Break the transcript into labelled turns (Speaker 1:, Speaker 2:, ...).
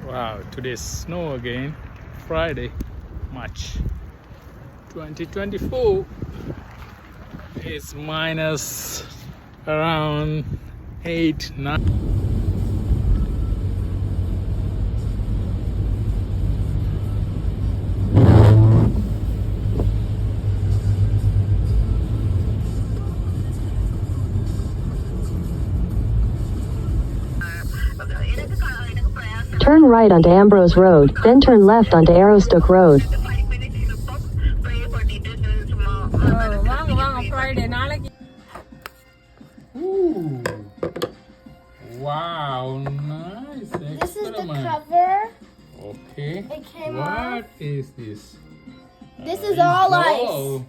Speaker 1: Wow, today's snow again. Friday, March 2024. It's minus around 8, 9.
Speaker 2: Turn right onto Ambrose Road, then turn left onto Arrowstoke Road.
Speaker 1: Ooh. Wow, nice experiment.
Speaker 3: This is the cover.
Speaker 1: Okay.
Speaker 3: It came
Speaker 1: What
Speaker 3: off.
Speaker 1: is this?
Speaker 3: This is all ice.
Speaker 1: Oh,